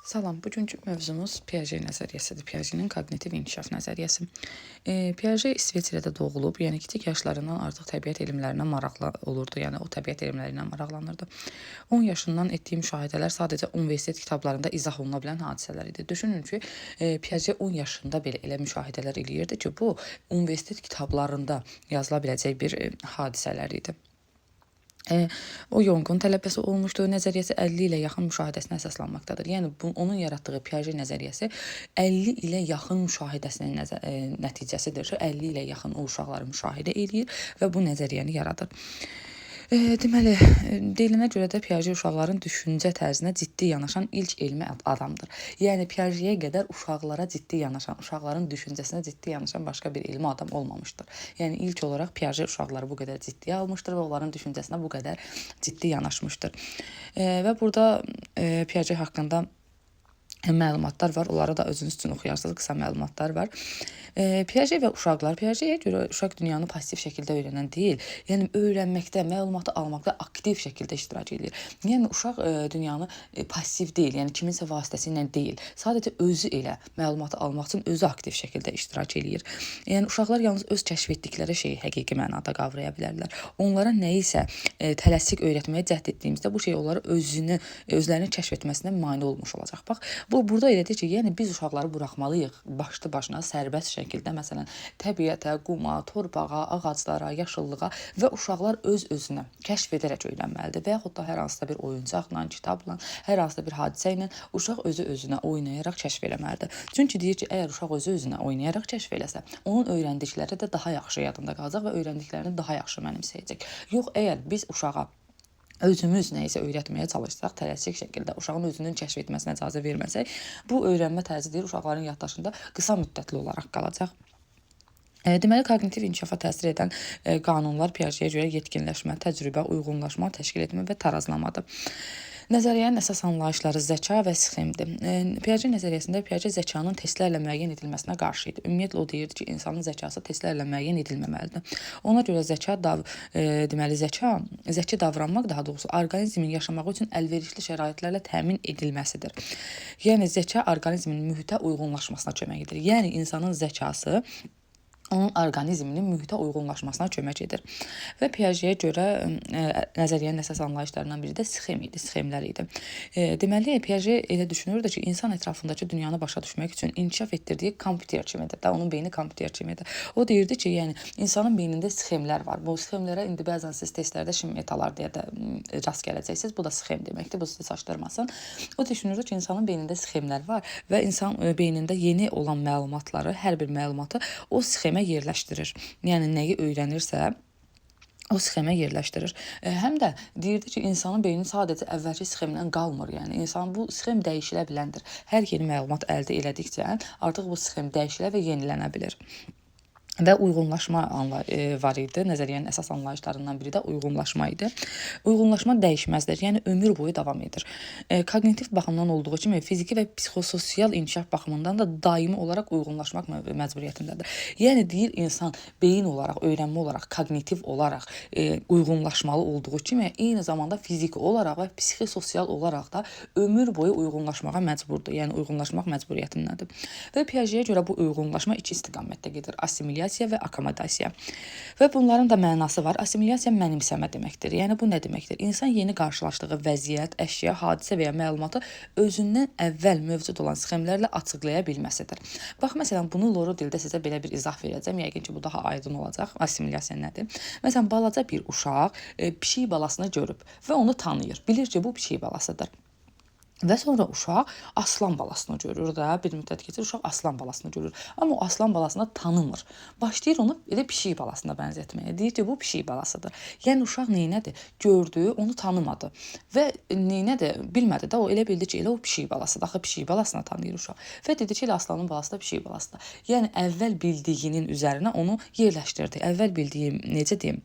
Salam, bugünkü mövzumuz Piaget nəzəriyyəsidir. Piagetin koqnitiv inkişaf nəzəriyyəsi. Piaget İsveçrədə doğulub, yəni kiçik yaşlarından artıq təbiət elmlərinə maraqlı olurdu, yəni o təbiət elmləri ilə maraqlanırdı. 10 yaşından etdiyi müşahidələr sadəcə universitet kitablarında izah oluna bilən hadisələr idi. Düşünün ki, Piaget 10 yaşında belə elə müşahidələr eləyirdi ki, bu universitet kitablarında yazıla biləcək bir hadisələr idi. O Yonqun tələbəsi olmuşdu. Nəzəriyyəsi 50 ilə yaxın müşahidəsinə əsaslanmaqdadır. Yəni onun yaratdığı Piaget nəzəriyyəsi 50 ilə yaxın müşahidəsinin nəticəsidir ki, 50 ilə yaxın o uşaqları müşahidə eləyir və bu nəzəriyyəni yaradır. Deməli, deyilənə görə də Piaget uşaqların düşüncə tərzinə ciddi yanaşan ilk elmi adamdır. Yəni Piagetə qədər uşaqlara ciddi yanaşan, uşaqların düşüncəsinə ciddi yanaşan başqa bir elmi adam olmamışdır. Yəni ilk olaraq Piaget uşaqları bu qədər ciddiyə almışdır və onların düşüncəsinə bu qədər ciddi yanaşmışdır. Və burada Piaget haqqında məlumatlar var. Onları da özünüz üçün oxuyarsınız. Qısa məlumatlar var. Piaget və uşaqlar. Piagetə görə uşaq dünyanı pasiv şəkildə öyrənən deyil, yəni öyrənməkdə, məlumatı almaqda aktiv şəkildə iştirak edir. Yəni uşaq dünyanı pasiv deyil, yəni kiminsə vasitəsilə deyil. Sadəcə özü elə məlumatı almaq üçün özü aktiv şəkildə iştirak edir. Yəni uşaqlar yalnız öz kəşf etdikləri şeyi həqiqi mənada qavraya bilərlər. Onlara nəyisə tələsik öyrətməyə cəhd etdiyimizdə bu şey onları özlərini kəşf etməsinə mane olmuş olacaq. Bax, burada elədir ki, yəni biz uşaqları buraxmalıyıq başlı başına sərbəst şəkildə, məsələn, təbiətə, quma, torpağa, ağaclara, yaşıllığa və uşaqlar öz-özünə kəşf edərək öyrənməlidir və yaxud da hər hansısa bir oyuncaqla, kitabla, hər hansısa bir hadisə ilə uşaq özü-özünə oynayaraq kəşf eləməlidir. Çünki deyir ki, əgər uşaq özü-özünə oynayaraq kəşf eləsə, onun öyrəndikləri də daha yaxşı yadında qalacaq və öyrəndiklərini daha yaxşı mənimsəyəcək. Yox, əgər biz uşağa özümüz nəyisə öyrətməyə çalışsaq, tələsik şəkildə uşağın özünün kəşf etməsinə icazə verməsək, bu öyrənmə tərzi deyir uşaqların yaddaşında qısa müddətli olaraq qalacaq. Deməli, koqnitiv inkişafa təsir edən qanunlar Piagetə görə yetkinləşmə, təcrübə, uyğunlaşma, təşkil etmə və tarazlamadır. Nəzəriyyənin əsas anlayışları zəka və sxemdir. Piaget nəzəriyyəsində Piaget zəkanın testlərlə müəyyən edilməsinə qarşı idi. Ümumiyyətlə o deyirdi ki, insanın zəkası testlərlə müəyyən edilməməlidir. Ona görə zəki davranmaq, daha doğrusu orqanizmin yaşaması üçün əlverişli şəraitlərlə təmin edilməsidir. Yəni zəka orqanizmin mühitə uyğunlaşmasına kömək edir. Yəni insanın zəkası onun orqanizminin mühitə uyğunlaşmasına kömək edir. Və Piagetə görə nəzəriyyənin əsas anlayışlarından biri də sxemlər idi. Deməli, Piaget elə düşünürdü ki, insan ətrafındakı dünyanı başa düşmək üçün inkişaf etdirdiyi kompüter kimidir. Onun beyni kompüter kimidir. O deyirdi ki, yəni insanın beynində sxemlər var. Bu sxemlərə indi bəzən siz testlərdə şimdi metalar deyə də rast gələcəksiniz. Bu da sxem deməkdir. Bu sizi çaşdırmasın. O düşünürdü ki, insanın beynində sxemlər var və insan beynində yeni olan məlumatları, hər bir məlumatı o sxemə yerləşdirir. Yəni nəyi öyrənirsə o sxemə yerləşdirir. Həm də deyirdi ki, insanın beyni sadəcə əvvəlki sxemdən qalmır. Yəni insan bu sxem dəyişilə biləndir. Hər yeni məlumat əldə elədikcə artıq bu sxem dəyişilə və yenilənə bilir. Və uyğunlaşma var idi. Nəzəriyyənin əsas anlayışlarından biri də uyğunlaşma idi. Uyğunlaşma dəyişməzdir, yəni ömür boyu davam edir. Koqnitiv baxımdan olduğu kimi fiziki və psixososial inkişaf baxımından da daimi olaraq uyğunlaşmaq məcburiyyətindədir. Yəni deyir insan beyin olaraq, öyrənmə olaraq, koqnitiv olaraq uyğunlaşmalı olduğu kimi eyni zamanda fiziki olaraq və psixososial olaraq da ömür boyu uyğunlaşmağa məcburdur. Yəni uyğunlaşmaq məcburiyyətindədir. Və Piagetə görə bu uyğunlaşma iki istiqamətdə gedir. Assimilyasiya və akkomodasiya. Və bunların da mənası var. Assimilyasiya mənimsəmə deməkdir. Yəni bu nə deməkdir? İnsan yeni qarşılaşdığı vəziyyət, əşya, hadisə və ya məlumatı özündən əvvəl mövcud olan sxemlərlə açıqlaya bilməsidir. Bax, məsələn, bunu loru dildə sizə belə bir izah verəcəm. Yəqin ki, bu daha aydın olacaq. Assimilyasiya nədir? Məsələn, balaca bir uşaq pişik balasını görüb və onu tanıyır. Bilir ki, bu pişik balasıdır. Və sonra uşaq aslan balasını görür də, bir müddət keçir, uşaq aslan balasını görür. Amma o aslan balasını tanımır. Başlayır onu elə pişik balasına bənzətməyə. Deyir ki, bu pişik balasıdır. Yəni uşaq neynədir? Gördü, onu tanımadı. Və neynədir? Bilmədi də, o elə bildi ki, elə o pişik balasıdır. Axı pişik balasını tanıyır uşaq. Və dedi ki, elə aslanın balası da pişik balasıdır. Yəni əvvəl bildiyinin üzərinə onu yerləşdirdi. Əvvəl bildiyim, necə deyim?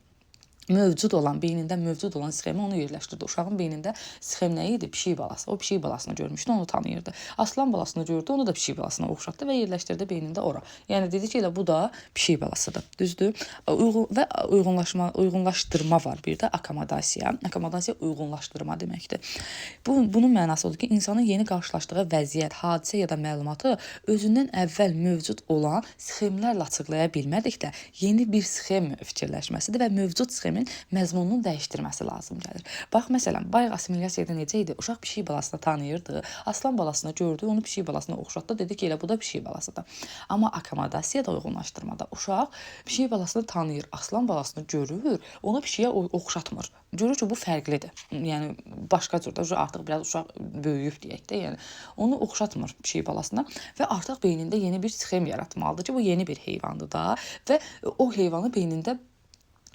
mövcud olan, beynində mövcud olan sxemi onu yerləşdirdi. Uşağın beynində sxem nə idi? Pişik balası. O pişik balasını görmüşdü, onu tanıyırdı. Aslan balasını gördü, onu da pişik balasına oxşatdı və yerləşdirdi beynində ora. Yəni dedi ki, elə bu da pişik balasıdır. Düzdür? Və uyğunlaşdırma var. Bir də akomodasiya. Akomodasiya uyğunlaşdırma deməkdir. Bunun mənası odur ki, insanın yeni qarşılaşdığı vəziyyət, hadisə ya da məlumatı özündən əvvəl mövcud olan sxemlərlə açıqlaya bilmədikdə yeni bir sxem fikirləşməsidir və mövcud sxemin məzmununu dəyişdirməsi lazım gəlir. Bax, məsələn, bayaq assimilyasiyada necə idi? Uşaq pişik balasını tanıyırdı, aslan balasını gördü, onu pişik balasına oxşatdı, dedi ki, elə bu da pişik balasıdır. Amma akomodasiyada, uyğunlaşdırmada uşaq pişik balasını tanıyır, aslan balasını görür, onu pişiyə oxşatmır. Görür ki, bu fərqlidir. Yəni, başqa cürdə, artıq biraz uşaq böyüyüb deyək də, yəni, onu oxşatmır pişik balasına və artıq beynində yeni bir sxem yaratmalıdır ki, bu yeni bir heyvandır da və o heyvanı beynində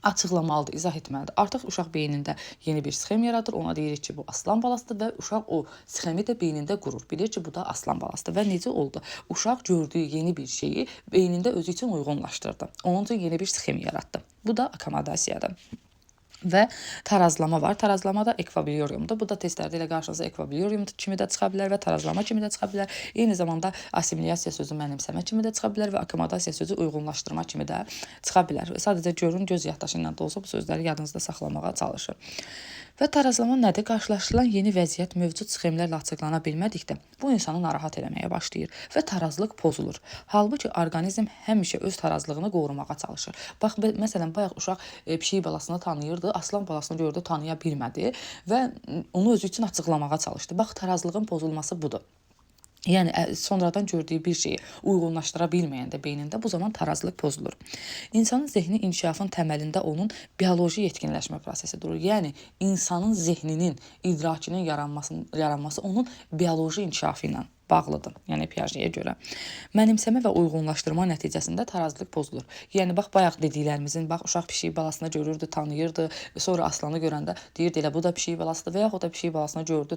açıqlamalıdır, izah etməlidir. Artıq uşaq beynində yeni bir sxem yaradır, ona deyirik ki, bu aslan balasıdır və uşaq o sxemi də beynində qurur. Bilir ki, bu da aslan balasıdır və necə oldu? Uşaq gördüyü yeni bir şeyi beynində özü üçün uyğunlaşdırdı. Onun üçün yeni bir sxem yaratdı. Bu da akomodasiyadır. Və tarazlama var. Tarazlama da ekvilibriumdur. Bu da testlərdə elə qarşınıza ekvilibrium kimi də çıxa bilər və tarazlama kimi də çıxa bilər. Eyni zamanda assimilyasiya sözü mənimsəmə kimi də çıxa bilər və akomodasiya sözü uyğunlaşdırma kimi də çıxa bilər. Sadəcə görün, göz yaddaşı ilə də olsa bu sözləri yadınızda saxlamağa çalışın. Və tarazlama nədir? Qarşılaşdırılan yeni vəziyyət mövcud sxemlərlə açıqlana bilmədikdə bu insanı narahat eləməyə başlayır və tarazlıq pozulur. Halbuki orqanizm həmişə öz tarazlığını qorumağa çalışır. Bax, məsələn, bayaq uşaq pişik balasını tanıyırdı, aslan balasını gördü, tanıya bilmədi və onu özü üçün açıqlamağa çalışdı. Bax, tarazlığın pozulması budur. Yəni, sonradan gördüyü bir şeyi uyğunlaşdıra bilməyəndə beynində bu zaman tarazlıq pozulur. İnsanın zehni inkişafın təməlində onun bioloji yetkinləşmə prosesi durur. Yəni, insanın zehninin, idrakinin yaranması onun bioloji inkişafı ilə bağlıdır. Yəni, Piagetə görə. Mənimsəmə və uyğunlaşdırma nəticəsində tarazlıq pozulur. Yəni, bax, bayaq dediklərimizin, bax, uşaq pişik balasını görürdü, tanıyırdı, sonra aslanı görəndə deyirdi, elə bu da pişik balasıdır və yaxud da pişik balasını gördü,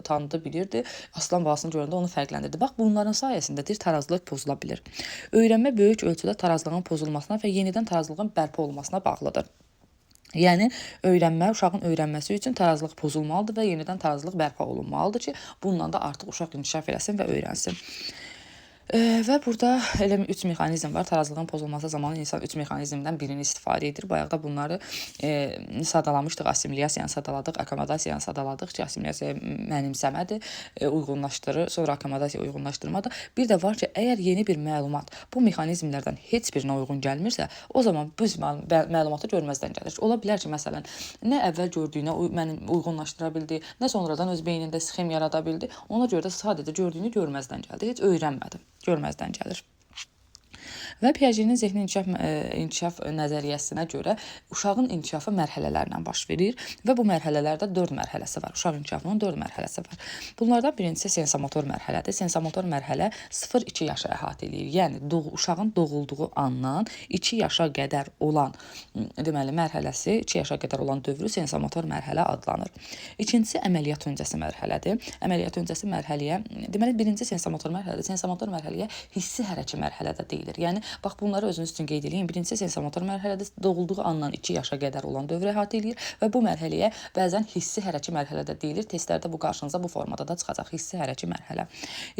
tanıdı, bilirdi, aslan balasını görəndə onu fərqləndirdi. Bax, bunların sayəsində tarazlıq pozula bilir. Öyrənmə böyük ölçüdə tarazlığın pozulmasına və yenidən tarazlığın bərpa olmasına bağlıdır. Yəni, uşağın öyrənməsi üçün tarazlıq pozulmalıdır və yenidən tarazlıq bərpa olunmalıdır ki, bununla da artıq uşaq inkişaf eləsin və öyrənsin. Və burada elə 3 mexanizm var. Tarazlığın pozulması zamanı insan 3 mexanizmdən birini istifadə edir. Bayaq da bunları sadalamışdıq. Assimilyasiyanı sadaladıq, akomodasiyanı sadaladıq ki, assimiliyasiya mənimsəmədir, uyğunlaşdırır, sonra akomodasiya uyğunlaşdırmadır. Bir də var ki, əgər yeni bir məlumat bu mexanizmlərdən heç birinə uyğun gəlmirsə, o zaman biz məlumatı görməzdən gəlir. Ola bilər ki, məsələn, nə əvvəl gördüyünə uyğunlaşdıra bildi, nə sonradan öz beynində sxem yarada bildi. Ona görə də sadəcə gördüyünü görməzdən gəldi. Heç öyrənmədi. Görməzdən gəlir. Və Piagetnin zehni inkişaf nəzəriyyəsinə görə uşağın inkişafı mərhələlərlə baş verir və bu mərhələlərdə 4 mərhələsi var. Uşaq inkişafının 4 mərhələsi var. Bunlardan birincisi sensomotor mərhələdir. Sensomotor mərhələ 0-2 yaşı əhatə edir. Yəni, uşağın doğulduğu andan 2 yaşa qədər olan mərhələsi, 2 yaşa qədər olan dövrü sensomotor mərhələ adlanır. İkincisi əməliyyat öncəsi mərhələdir. Əməliyyat öncəsi mərhələyə, deməli, birinci sensomotor mərhələdir. Sensomotor mərhələyə hissi hərəki mərhələdə deyilir. Yəni, bax, bunları özünüz üçün qeyd edin. Birincisi sensomotor mərhələdir. Doğulduğu andan 2 yaşa qədər olan dövrü əhatə edir və bu mərhələyə bəzən hissi hərəki mərhələdə deyilir. Testlərdə bu qarşınıza bu formada da çıxacaq. Hissi hərəki mərhələ.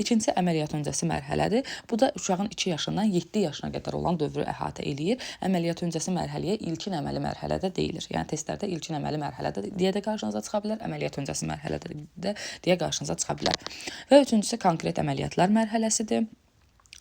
İkincisi əməliyyat öncəsi mərhələdir. Bu da uşağın 2 yaşından 7 yaşına qədər olan dövrü əhatə edir. Əməliyyat öncəsi mərhələyə ilkin əməli mərhələdə deyilir. Yəni, testlərdə ilkin əməli mərhələdə deyə də qarşınıza çıxa bilər, əməliyyat öncəsi mərhələdə də deyə qarşınıza çıxa bilər. Və üçüncüsü konkret əməliyyatlar mərhələsidir.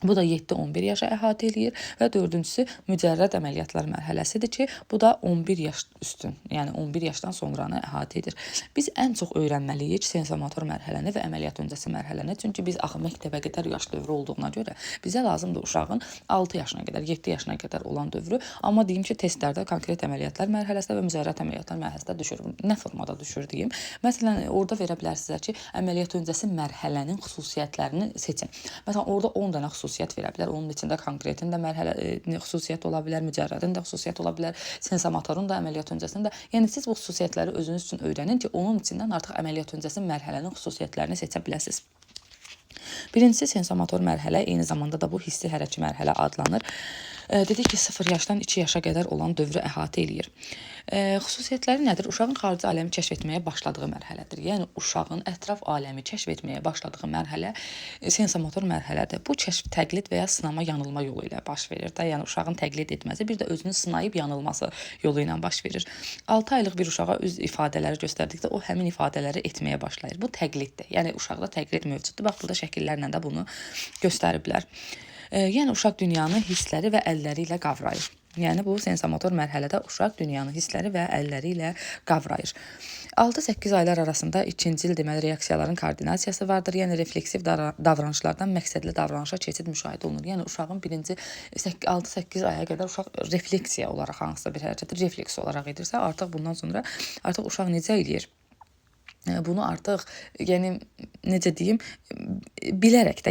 Bu da 7-11 yaşa əhatə edir və dördüncüsü mücərrəd əməliyyatlar mərhələsidir ki, bu da 11 yaş üstün, yəni 11 yaşdan sonranı əhatə edir. Biz ən çox öyrənməliyik sensomotor mərhələni və əməliyyat öncəsi mərhələni, çünki biz axı məktəbə qədər yaş dövrü olduğuna görə bizə lazımdır uşağın 6 yaşına qədər, 7 yaşına qədər olan dövrü, amma deyim ki, testlərdə konkret əməliyyatlar mərhələsində və mücərrəd əməliyyatlar mərhələsində düşür. Nə formada düşür deyim? Məsələn, orada verə bilərsiniz ki, əməliyyat öncəsi mərhələnin xüsusiyyətlərini seçin. Məsələn, orada 10 dənə xüsusiyyət verə bilər. Onun içində konkretin də xüsusiyyət ola bilər, mücərrədin də xüsusiyyət ola bilər, sensomotorun da, əməliyyat öncəsində. Yəni, siz bu xüsusiyyətləri özünüz üçün öyrənin ki, onun içindən artıq əməliyyat öncəsi mərhələnin xüsusiyyətlərini seçə biləsiniz. Birincisi sensomotor mərhələ, eyni zamanda da bu hissi hərəki mərhələ adlanır. Dedik ki 0 yaşdan 2 yaşa qədər olan dövrü əhatə eləyir. Xüsusiyyətləri nədir? Uşağın xarici aləmi kəşf etməyə başladığı mərhələdir. Yəni uşağın ətraf aləmi kəşf etməyə başladığı mərhələ sensomotor mərhələdir. Bu kəşf təqlid və ya sınama yanılma yolu ilə baş verir də. Yəni uşağın təqlid etməsi, bir də özünü sınayıb yanılması yolu ilə baş verir. 6 aylıq bir uşağa üz ifadələri göstərdikdə o həmin ifadələri etməyə başlayır. Bu təqliddir. Yəni uşaqda təqlid mövcuddur. Bax burada şəkillərlə də bunu göstəriblər. Yəni uşaq dünyanı hissləri və əlləri ilə qavrayır. Yəni bu sensomotor mərhələdə uşaq dünyanı hissləri və əlləri ilə qavrayır. 6-8 aylar arasında ikincil deməli reaksiyaların koordinasiyası vardır. Yəni refleksiv davranışlardan məqsədli davranışa keçid müşahidə olunur. Yəni uşağın birinci 6-8 aya qədər uşaq refleksiya olaraq hansısa bir hərəkəti refleks olaraq edirsə, artıq bundan sonra artıq uşaq necə eləyir? Bunu artıq, yəni necə deyim, bilərək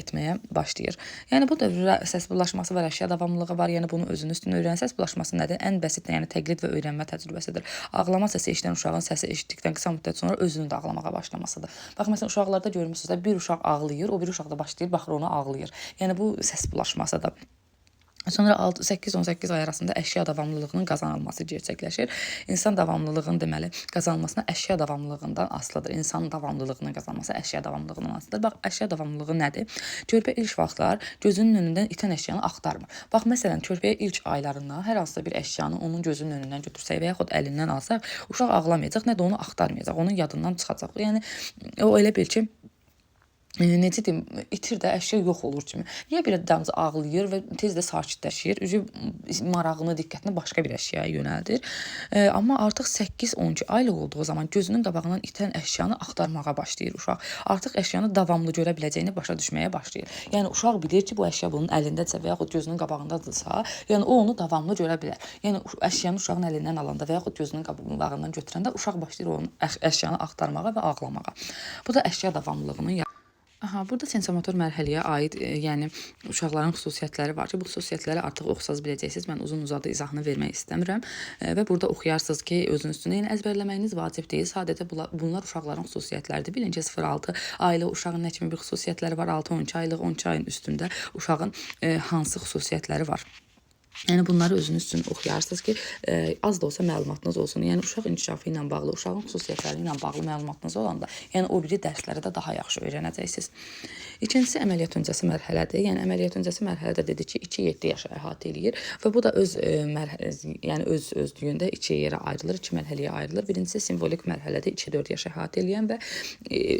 etməyə başlayır. Yəni bu dövrdə səs bulaşması var, əşya davamlılığı var. Yəni bunu özünün üstünə öyrənən səs bulaşması nədir? Ən basit, yəni təqlid və öyrənmə təcrübəsidir. Ağlama səsi eşidən uşağın səsi eşitdikdən qısa müddət sonra özünü də ağlamağa başlamasıdır. Bax məsələn uşaqlarda görmüsünüz də bir uşaq ağlayır, o bir uşaq da başlayır baxır ona ağlayır. Yəni bu səs bulaşmasıdır. Sonra 8-18 ay arasında əşya davamlılığının qazanılması gerçəkləşir. İnsan davamlılığının deməli qazanılmasına əşya davamlılığından asılıdır. İnsan davamlılığının qazanması əşya davamlılığından asılıdır. Bax, əşya davamlılığı nədir? Körpə ilk vaxtlar gözünün önündən itən əşyanı axtarmır. Bax, məsələn, körpəyə ilk aylarında hər hansısa bir əşyanı onun gözünün önündən götürsək və yaxud əlindən alsaq, uşaq ağlamayacaq, nə də onu axtarmayacaq, onun yadından çıxacaq. Yəni o elə bil ki, necə deyim, itir də əşya yox olur kimi. Niyə bir adamcı ağlayır və tez də sakitləşir, marağını, diqqətini başqa bir əşyaya yönəldir. Amma artıq 8-12 aylıq olduğu zaman gözünün qabağından itən əşyanı axtarmağa başlayır uşaq. Artıq əşyanı davamlı görə biləcəyini başa düşməyə başlayır. Yəni uşaq bilir ki, bu əşya bunun əlindədirsə və yaxud gözünün qabağındadırsa, yəni o onu davamlı görə bilər. Yəni əşyanı uşağın əlindən alanda və yaxud gözünün qabağından götürəndə uşaq başlayır onun əşyanı axtarmağa və ağlamağa. Bu da əşya davamlılığının burada sensomotor mərhələyə aid, yəni uşaqların xüsusiyyətləri var ki, bu xüsusiyyətləri artıq oxusaz biləcəksiniz. Mən uzun-uzadı izahını vermək istəmirəm və burada oxuyarsınız ki, özünüz üstünə yəni əzbərləməyiniz vacib deyil. Sadəcə bunlar uşaqların xüsusiyyətləridir. Birinci 0-6 aylı uşağın nə kimi bir xüsusiyyətləri var? 6-12 aylıq, 12 ayın üstündə uşağın hansı xüsusiyyətləri var? Yəni bunları özünüz üçün oxuyarsınız ki, az da olsa məlumatınız olsun. Yəni uşaq inkişafı ilə bağlı, uşağın xüsusiyyətləri ilə bağlı məlumatınız olanda, yəni o biri dərsləri də daha yaxşı öyrənəcəksiniz. İkincisi əməliyyat öncəsi mərhələdir. Yəni əməliyyat öncəsi mərhələdə dedik ki, 2-7 yaşa əhatə eləyir və bu da öz özlüyündə 2 yerə ayrılır, 2 mərhələyə ayrılır. Birincisi simvolik mərhələdə 2-4 yaşa əhatə eləyən və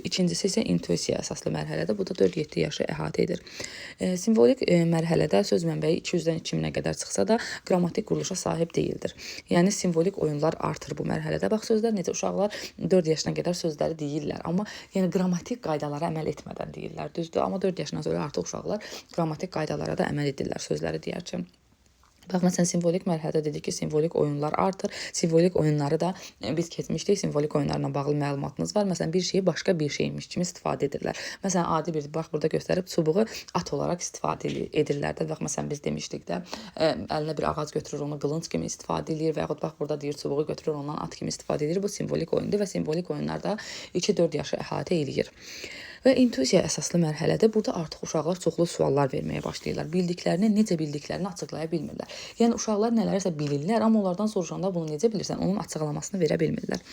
ikincisi isə intuisiya əsaslı mərhələdə, bu da 4-7 yaşa əhatə edir. Simvolik mərhələdə söz mənbəyi 200-dən 2000-ə qədər çıxsa da qrammatik quruluşa sahib deyildir. Yəni simvolik oyunlar artır bu mərhələdə. Bax sözlər necə uşaqlar 4 yaşına qədər sözləri deyirlər, amma yəni qrammatik qaydalara əməl etmədən deyirlər. Düzdür, amma 4 yaşından sonra artıq uşaqlar qrammatik qaydalara da əməl edirlər sözləri deyərkən. Bax, məsələn, simvolik mərhələdə dedik ki, simvolik oyunlar artır. Simvolik oyunları da biz keçmişdik, simvolik oyunlarla bağlı məlumatınız var. Məsələn, bir şeyi başqa bir şeymiş kimi istifadə edirlər. Məsələn, adi bir, bax, burada göstərib çubuğu at olaraq istifadə edirlər də. Bax, məsələn, biz demişdik də, əlinə bir ağac götürür, onu qılınc kimi istifadə edir və yaxud, bax, burada deyir, çubuğu götürür, ondan at kimi istifadə edir. Bu simvolik oyundur və simvolik oyunlarda 2-4 yaşı əhatə eləyir. Və intuisiya əsaslı mərhələdə burada artıq uşaqlar çoxlu suallar verməyə başlayırlar. Bildiklərini, necə bildiklərini açıqlaya bilmirlər. Yəni uşaqlar nələrsə bilirlər, amma onlardan soruşanda bunu necə bilirsən, onun açıqlamasını verə bilmirlər.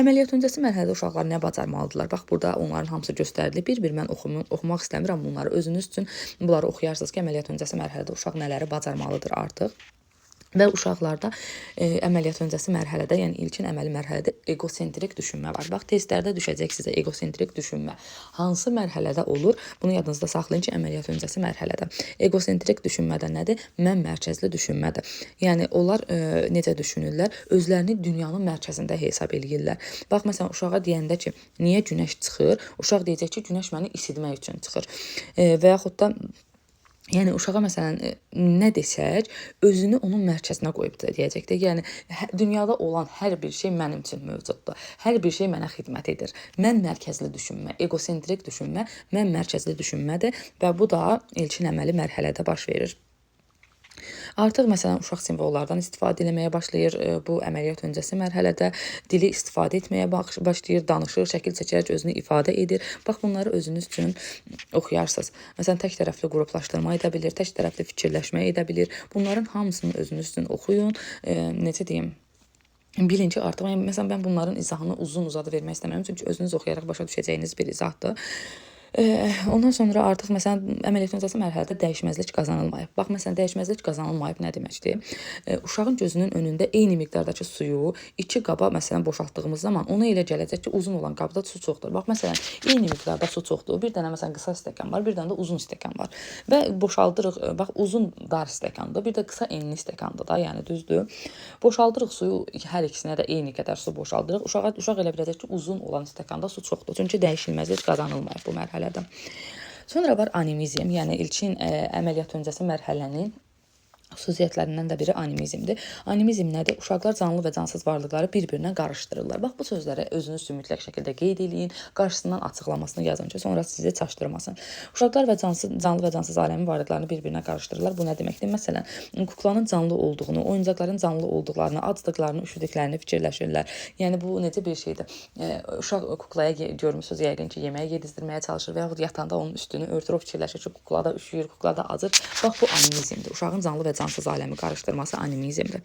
Əməliyyat öncəsi mərhələdə uşaqlar nə bacarmalıdırlar? Bax, burada onların hamısı göstərilir. Bir-bir mən oxumaq istəmirəm bunları. Özünüz üçün bunları oxuyarsınız ki, əməliyyat öncəsi mərhələdə uşaq nələri bacarmalıdır artıq. Və uşaqlarda əməliyyat öncəsi mərhələdə, yəni ilkin əməli mərhələdə egosentrik düşünmə var. Bax, testlərdə düşəcək sizə egosentrik düşünmə. Hansı mərhələdə olur? Bunu yadınızda saxlayın ki, əməliyyat öncəsi mərhələdə. Egosentrik düşünmədə nədir? Mən mərkəzli düşünmədir. Yəni, onlar necə düşünürlər? Özlərini dünyanın mərkəzində hesab eləyirlər. Bax, məsələn, uşağa deyəndə ki, niyə günəş çıxır? Uşaq deyəcək ki, günəş məni isidmək üçün çıxır. Və yaxud da yəni uşağa məsələn nə desək, özünü onun mərkəzinə qoyub deyəcəkdir. Yəni dünyada olan hər bir şey mənim üçün mövcuddur. Hər bir şey mənə xidmət edir. Mən mərkəzli düşünmə, egosentrik düşünmə, mən mərkəzli düşünmədir və bu da ilkin əməli mərhələdə baş verir. Artıq məsələn uşaq simvollardan istifadə etməyə başlayır. Bu əməliyyat öncəsi mərhələdə dili istifadə etməyə başlayır, danışır, şəkil çəkərək özünü ifadə edir. Bax bunları özünüz üçün oxuyarsınız. Məsələn tək tərəfli qruplaşdırma edə bilir, tək tərəfli fikirləşmə edə bilir. Bunların hamısını özünüz üçün oxuyun. Necə deyim? Bilin ki, artıq məsələn mən bunların izahını uzun-uzadı vermək istəmirəm, çünki özünüz oxuyaraq başa düşəcəyiniz bir izahdır. Ondan sonra artıq məsələn əməliyyat öncəsi mərhələdə dəyişməzlik qazanılmayıb. Bax məsələn dəyişməzlik qazanılmayıb nə deməkdir? Uşağın gözünün önündə eyni miqdardakı suyu 2 qaba məsələn boşaltdığımız zaman ona elə gələcək ki, uzun olan qabda su çoxdur. Bax məsələn eyni miqdarda su çoxdur. Bir dənə məsələn qısa stəkan var, bir dənə də uzun stəkan var. Və boşaldırıq. Bax uzun dar stəkandır, bir də qısa enli stəkandır da, yəni düzdür. Boşaldırıq suyu, hər ikisinə də eyni qədər su boşaldırıq. Uşaq elə biləcək ki, uzun olan stəkanda su çoxdur. Çünki dəyişilməzlik qazanılmayıb bu mərhələdə. Sonra var animizm, yəni ilkin əməliyyat öncəsi mərhələnin xüsusiyyətlərindən də biri animizmdir. Animizm nədir? Uşaqlar canlı və cansız varlıqları bir-birinə qarışdırırlar. Bax bu sözləri özünüz üçün mütləq şəkildə qeyd eləyin, qarşısından açıqlamasını yazın ki, sonra sizi çaşdırmasın. Uşaqlar və canlı və cansız aləmin varlıqlarını bir-birinə qarışdırırlar. Bu nə deməkdir? Məsələn, kuklanın canlı olduğunu, oyuncaqların canlı olduqlarını, acdıqlarını, üşüdüklərini fikirləşirlər. Yəni bu necə bir şeydir? Uşaq kuklaya görmüsünüz yəqin ki, yeməyi yedizdirməyə çalışır və yaxud yatanda onun üstünü örtür, o fikirləşir ki, kukla da üşüyür, kukla da acır. Bax bu animizmdir. Uşağın canlı və cansız aləmi qarışdırması animizmdir.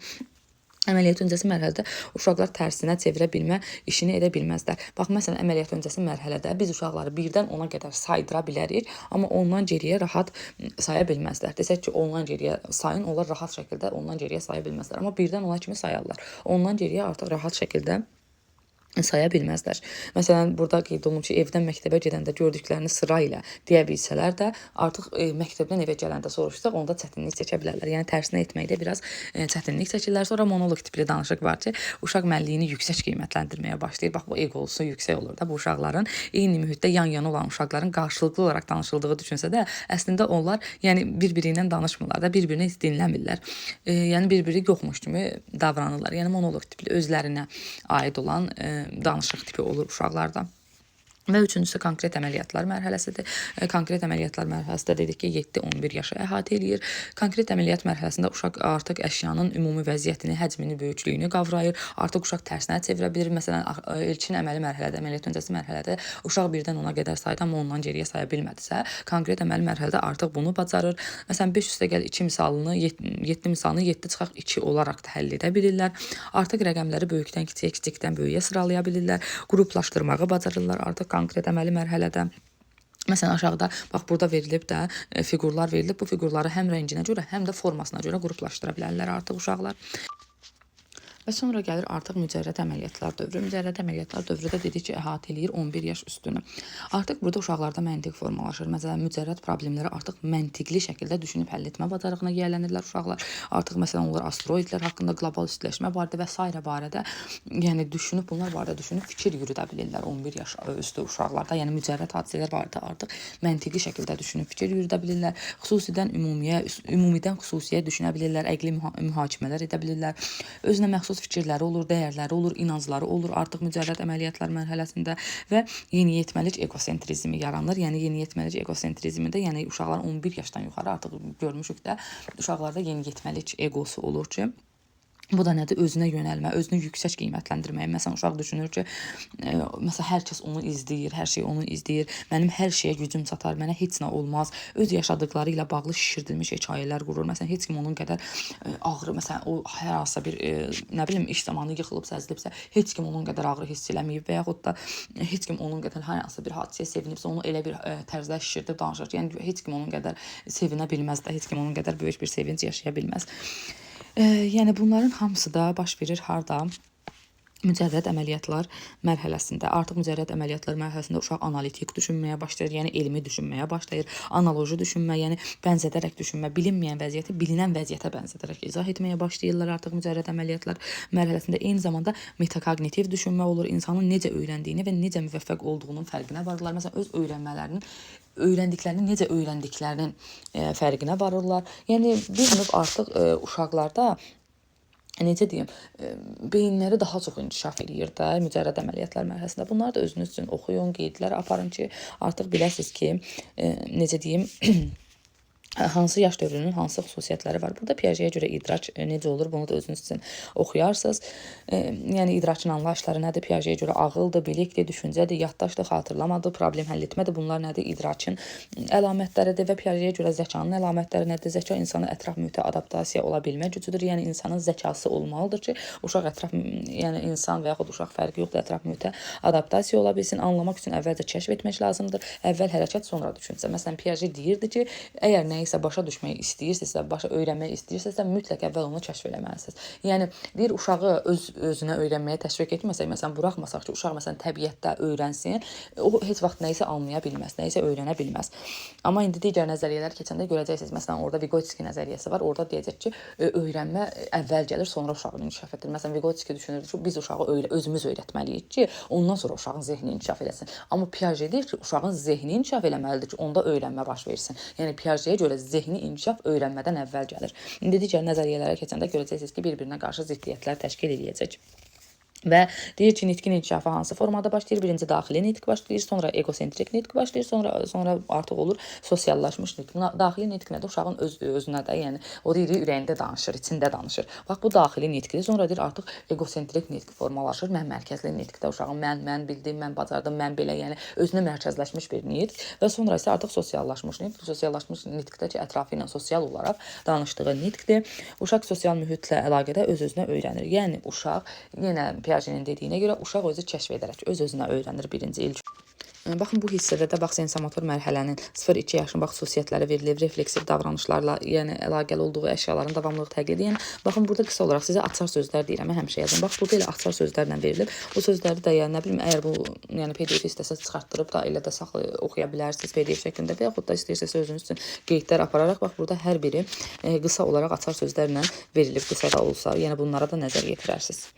Əməliyyat öncəsi mərhələdə uşaqlar tərsinə çevirə bilmə işini edə bilməzlər. Bax, məsələn, əməliyyat öncəsi mərhələdə biz uşaqları 1-dən 10-a qədər saydıra bilərik, amma ondan geriyə rahat saya bilməzlər. Desək ki, ondan geriyə sayın, onlar rahat şəkildə ondan geriyə saya bilməzlər. Amma 1-dən 10-a kimi sayarlar. Ondan geriyə artıq rahat şəkildə saya bilməzlər. Məsələn, burada qeyd olunur ki, evdən məktəbə gedəndə gördüklərini sıra ilə deyə bilsələr də, artıq məktəbdən evə gələndə soruşsaq, onda çətinlik çəkə bilərlər. Yəni tərsinə etməkdə biraz çətinlik çəkirlər. Sonra monoloq tipli danışıq var ki, uşaq mənliyini yüksək qiymətləndirməyə başlayır. Bax, bu eqosu yüksək olur da bu uşaqların. Eyni mühitdə yan-yana olan uşaqların qarşılıqlı olaraq danışıldığı düşünsə də, əslində onlar yəni bir-biri ilə danışmırlar da, bir-birini dinləmirlər. Yəni bir-biri yoxmuş kimi davranırlar. Yəni monoloq tipli özlərinə aid olan danışıq tipi olur uşaqlarda. Və üçüncüsü konkret əməliyyatlar mərhələsidir. Konkret əməliyyatlar mərhələsində dedik ki, 7-11 yaşı əhatə eləyir. Konkret əməliyyat mərhələsində uşaq artıq əşyanın ümumi vəziyyətini, həcmini, böyüklüyünü qavrayır. Artıq uşaq tərsinə çevirə bilir. Məsələn, ilkin əməli mərhələdə, əməliyyat öncəsi mərhələdə uşaq 1-dən 10-a qədər saydı, amma ondan geriyə saya bilmədisə, konkret əməli mərhələdə artıq bunu bacarır. Məsələn, 5+2 misalını, 7 misalını 7-2 olaraq da həll edə bilirlər. Artıq rəqəmləri böyükdən kiçiyə, kiçikdən böyüyə sıralaya bilirlər. Qruplaşdırmağı bacarırlar artıq konkret əməli mərhələdə. Məsələn, aşağıda, bax, burada verilib də fiqurlar verilib. Bu fiqurları həm rənginə görə, həm də formasına görə qruplaşdıra bilərlər artıq uşaqlar. Və sonra gəlir artıq mücərrəd əməliyyatlar dövrü. Mücərrəd əməliyyatlar dövrü də dedik ki, əhatə eləyir 11 yaş üstünü. Artıq burada uşaqlarda məntiq formalaşır. Məsələn, mücərrəd problemləri artıq məntiqli şəkildə düşünüb həll etmə bacarığına yiyələnirlər uşaqlar. Artıq məsələn, onlar asteroidlər haqqında, qlobal istiləşmə barədə və s. barədə, yəni düşünüb, bunlar barədə düşünüb fikir yürüdə bilirlər 11 yaş üstü uşaqlarda. Yəni mücərrəd hadisələr barədə artıq məntiqi şəkildə düşünüb fikir yürüdə bilirlər. Xüsusidən ümumiyə, ümumidən xüsusiyə düşünə bilirlər, əqli mühakimələr edə bilirlər. Özünə məxsus fikirləri olur, dəyərləri olur, inancları olur artıq mücərrəd əməliyyatlar mərhələsində və yeniyetməlik egosentrizmi yaranır. Yəni yeniyetməlik egosentrizmində, yəni uşaqların 11 yaşdan yuxarı artıq görmüşük də uşaqlarda yeniyetməlik egosu olur ki, bu da nədir? Özünə yönəlmə, özünü yüksək qiymətləndirməyə. Məsələn, uşaq düşünür ki, məsələn, hər kəs onu izləyir, hər şey onu izləyir. Mənim hər şeyə gücüm çatar, mənə heç nə olmaz. Öz yaşadıkları ilə bağlı şişirdilmiş hekayələr qurur. Məsələn, heç kim onun qədər ağrı, məsələn, o hər hansısa bir, nə bilim, iş zamanı yıxılıbsa, əzilibsə, heç kim onun qədər ağrı hiss eləməyib və yaxud da heç kim onun qədər hər hansısa bir hadisəyə sevinibsə, onu elə bir tərzdə şişirdib danışır. Yəni heç kim onun qədər sevinə bilməz də, heç kim onun qədər böyük bir sevinc yaşaya bilməz. Yəni bunların hamısı da baş verir harda? Mücərrəd əməliyyatlar mərhələsində. Artıq mücərrəd əməliyyatlar mərhələsində uşaq analitik düşünməyə başlayır, yəni elmi düşünməyə başlayır, analoji düşünmə, yəni bənzədərək düşünmə, bilinməyən vəziyyəti bilinən vəziyyətə bənzədərək izah etməyə başlayırlar artıq mücərrəd əməliyyatlar mərhələsində. Eyni zamanda metakognitiv düşünmə olur, insanın necə öyrəndiyini və necə müvəffəq olduğunun fərqinə varırlar. Məsələn, öz öyrəndiklərinin necə öyrəndiklərinin fərqinə varırlar. Yəni bir növ artıq uşaqlarda necə deyim, beyinləri daha çox inkişaf eləyir də mücərrəd əməliyyatlar mərhələsində. Bunlar da özünüz üçün oxuyun, qeydlər aparın ki, artıq biləsiniz ki, necə deyim, hansı yaş dövrünün hansı xüsusiyyətləri var. Burada Piagetə görə idrac necə olur, bunu da özünüz üçün oxuyarsınız. Yəni idraçın anlayışları nədir? Piagetə görə ağıldır, bilikdir, düşüncədir, yaddaşdır, xatırlamadır, problem həll etmədir. Bunlar nədir? İdraçın əlamətləridir və Piagetə görə zəkanın əlamətləri nədir? Zəka insanın ətraf mühitə adaptasiya ola bilmə gücüdür. Yəni insanın zəkası olmalıdır ki, uşaq yəni insan və yaxud uşaq fərqi yoxdur, ətraf mühitə adaptasiya ola bilsin. Anlamaq üçün əvvəlcə kəşf etmək lazımdır. Əvvəl hərəkət, sonra düşüncə. Məsələn, Piaget deyirdi ki, əgər nəyisə başa düşmək istəyirsinizsə, başa öyrənmək istəyirsinizsə, mütləq əvvəl onu kəşf eləməlisiniz. Yəni deyir uşağı özünə öyrənməyə təşviq etməsək, məsələn, buraxmasaq ki, uşaq məsələn təbiətdə öyrənsin, o heç vaxt nəyisə anlaya bilməz, nəyisə öyrənə bilməz. Amma indi digər nəzəriyyələr keçəndə görəcəksiniz. Məsələn, orada Vygotsky nəzəriyyəsi var. Orada deyəcək ki, öyrənmə əvvəl gəlir, sonra uşağın inkişaf edir. Məsələn, Vygotsky düşünür ki, biz uşağı özümüz öyrətməliyik ki, ondan sonra uşağın zehni inkişaf eləsin. Amma Piaget deyir ki, uşağın zehni inkişaf eləməlidir ki, onda öyrənmə baş versin. Yəni Piagetə görə zehni inkişaf öyrənmədən əvvəl gəlir. İndi digər nəzəriyyələrə keçəndə görəcəksiniz ki, bir-birinə qarşı ziddiyyətlər təşkil edəcək. Və deyir ki, nitqin inkişafı hansı formada başlayır? Birinci daxili nitq başlayır, sonra egosentrik nitq başlayır, sonra artıq olur sosiallaşmış nitq. Daxili nitq nədir? Uşağın özünə də, yəni o deyir ürəyində danışır, içində danışır. Bax bu daxili nitqdir. Sonra deyir artıq egosentrik nitq formalaşır. Mən mərkəzli nitqdə uşağın mən bildim, mən bacardım, mən belə, yəni özünə mərkəzləşmiş bir nitq və sonra isə artıq sosiallaşmış nitq. Sosiallaşmış nitqdə ki, ətrafı ilə sosial olaraq danışdığı nitqdir. Uşaq sosial mühitlə əlaqədə öz-özünə öyrənir. Yəni uşaq yenə Piaget'in dediyinə görə uşaq özü kəşf edərək öz-özünə öyrənir birinci il. Baxın bu hissədə də bax sensomotor mərhələnin 0-2 yaşın bax xüsusiyyətləri verilir, refleksiv davranışlarla, yəni əlaqəli olduğu əşyaların davamlılığı təqlid edən. Baxın burada qısa olaraq sizə açar sözlər deyirəm, həmişə yazın. Bax burada elə açar sözlərlə verilib. Bu sözləri də yəni nə bilim, əgər bu yəni PDF istəsəz çıxartdırıb da elə də oxuya bilərsiniz PDF şəklində və yaxud da istəyirsiniz özünüz üçün qeydlər apararaq bax burada hər biri qısa olaraq açar sözlərlə verilib, qısa da olsa. Yəni bunlara da nəzər yetirərsiniz.